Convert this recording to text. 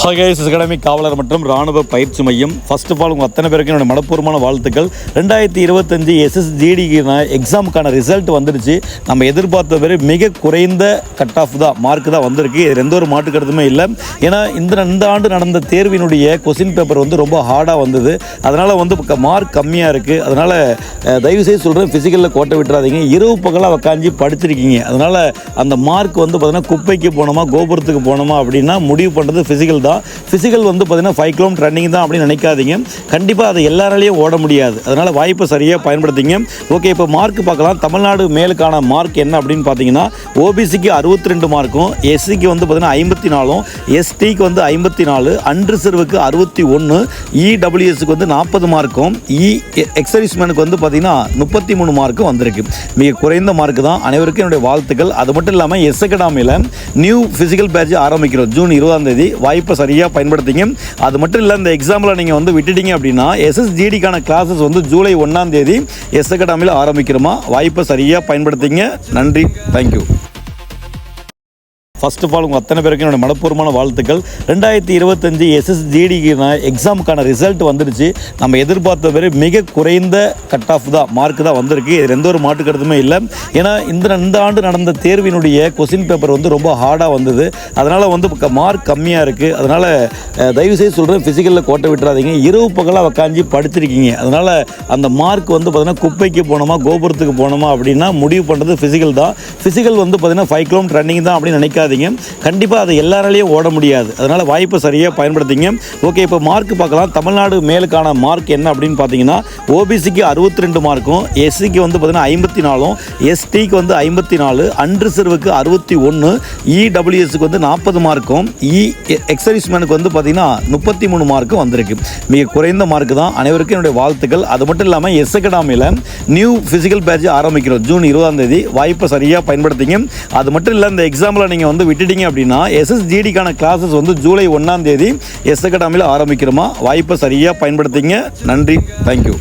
IAS academy காவலர் மற்றும் ராணுவ பயிற்சி மையம். ஃபர்ஸ்ட் ஆஃப் ஆல் உங்கள் அத்தனை பேருக்கு என்னோட மனப்பூர்வமான வாழ்த்துக்கள். 2025 SSGD எக்ஸாமுக்கான ரிசல்ட் வந்துடுச்சு. நம்ம எதிர்பார்த்த பேர் மிக குறைந்த கட் ஆஃப் தான், மார்க் தான் வந்திருக்கு. இது எந்த ஒரு மாற்று கருத்துமே இல்லை. ஏன்னா இந்த ஆண்டு நடந்த தேர்வினுடைய கொஸ்டின் பேப்பர் ரொம்ப ஹார்டாக வந்தது. அதனால் மார்க் கம்மியாக இருக்குது. அதனால் தயவுசெய்து சொல்கிறேன், ஃபிசிக்கலில் கோட்டை விட்டுறாதீங்க. இரவு பகலாக உட்காந்து படிச்சிருக்கீங்க. அதனால் அந்த மார்க் பார்த்தீங்கன்னா குப்பைக்கு போனோமா கோபுரத்துக்கு போனோமா அப்படின்னா முடிவு பண்ணுறது ஃபிசிக்கல் தான். ஃபிசிக்கல் பார்த்தீங்கன்னா 5 கிலோமீட்டர் ரன்னிங் தான் அப்படின்னு நினைக்காதீங்க. கண்டிப்பாக அதை எல்லாராலையும் ஓட முடியாது. அதனால் வாய்ப்பை சரியாக பயன்படுத்திங்க. ஓகே, இப்போ மார்க் பார்க்கலாம். தமிழ்நாடு மேலுக்கான மார்க் என்ன அப்படின்னு பார்த்தீங்கன்னா, ஓபிசிக்கு 62 மார்க்கும், எஸ்சிக்கு பார்த்தீங்கன்னா 54, எஸ்டிக்கு 54, அன்ரிசர்வுக்கு 61, இடபிள்யூஎஸ்க்கு 40 மார்க்கும், எக்ஸர்வீஸ்மேனுக்கு பார்த்தீங்கன்னா 33 மார்க்கும் வந்திருக்கு. மிக குறைந்த மார்க் தான். அனைவருக்கும் என்னுடைய வாழ்த்துக்கள். அது மட்டும் இல்லாமல் எஸ் அகாடமியில் நியூ ஃபிசிக்கல் பேட்ச் ஆரம்பிக்கிறோம் ஜூன் 20ஆம் தேதி. வாய்ப்பை சரியாக பயன்படுத்திங்க. அது மட்டும் இல்லை, இந்த எக்ஸாம்பிள் நீங்கள் விட்டுட்டீங்க அப்படின்னா SSGDக்கான கிளாஸஸ் ஜூலை 1ஆம் தேதி எஸ் அகாடமியில் ஆரம்பிக்கிறோமா. வாய்ப்பை சரியாக பயன்படுத்திங்க. நன்றி, தேங்க்யூ. ஃபர்ஸ்ட் ஆஃப் ஆல் உங்கள் அத்தனை பேருக்கு என்னோட மனப்பூர்வமான வாழ்த்துக்கள். 2025 SSGD எக்ஸாமுக்கான ரிசல்ட் வந்துடுச்சு. நம்ம எதிர்பார்த்த பேர் மிக குறைந்த கட் ஆஃப் தான், மார்க் தான் வந்திருக்கு. இது எந்த ஒரு மாற்று கருத்துமே இல்லை. ஏன்னா இந்த ஆண்டு நடந்த தேர்வினுடைய கொஸ்டின் பேப்பர் ரொம்ப ஹார்டாக வந்தது. அதனால் மார்க் கம்மியாக இருக்குது. அதனால் தயவுசெய்து சொல்கிறேன், ஃபிசிக்கலில் கோட்டை விட்டுறாதீங்க. இரவு பகலாக உட்காந்து படிச்சிருக்கீங்க. அதனால் அந்த மார்க் பார்த்தீங்கன்னா குப்பைக்கு போனோமா கோபுரத்துக்கு போனோமா அப்படின்னா முடிவு பண்ணுறது ஃபிசிக்கல் தான். ஃபிசிக்கல் பார்த்தீங்கன்னா 5 கிலோமீட்டர் ரன்னிங் தான் அப்படின்னு நினைக்காதீங்க. கண்டிப்பாக அதை எல்லாராலையும் ஓட முடியாது. அதனால் வாய்ப்பை சரியாக பயன்படுத்திங்க. ஓகே, இப்போ மார்க் பார்க்கலாம். தமிழ்நாடு மேலுக்கான மார்க் என்ன அப்படின்னு பார்த்தீங்கன்னா, ஓபிசிக்கு 62 மார்க்கும், எஸ்சிக்கு பார்த்தீங்கன்னா 54, எஸ்டிக்கு 54, அன்ரிசர்வுக்கு 61, இடபிள்யூஎஸ்க்கு 40 மார்க்கும், எக்ஸர்வீஸ்மேனுக்கு பார்த்தீங்கன்னா 33 மார்க்கும் வந்திருக்கு. மிக குறைந்த மார்க் தான். அனைவருக்கும் என்னுடைய வாழ்த்துக்கள். அது மட்டும் இல்லாமல் எஸ் அகாடமியில் நியூ ஃபிசிக்கல் பேட்ச் ஆரம்பிக்கிறோம் ஜூன் 20ஆம் தேதி. வாய்ப்பை சரியாக பயன்படுத்திங்க. அது மட்டும் இல்லை, இந்த எக்ஸாம்பிள் நீங்கள் விட்டுட்டீங்க அப்படின்னா SSGDக்கான கிளாஸஸ் ஜூலை 1ஆம் தேதி எஸ் அகாடமியில் ஆரம்பிக்கிறோமா. வாய்ப்பை சரியாக பயன்படுத்திங்க. நன்றி, தேங்க்யூ.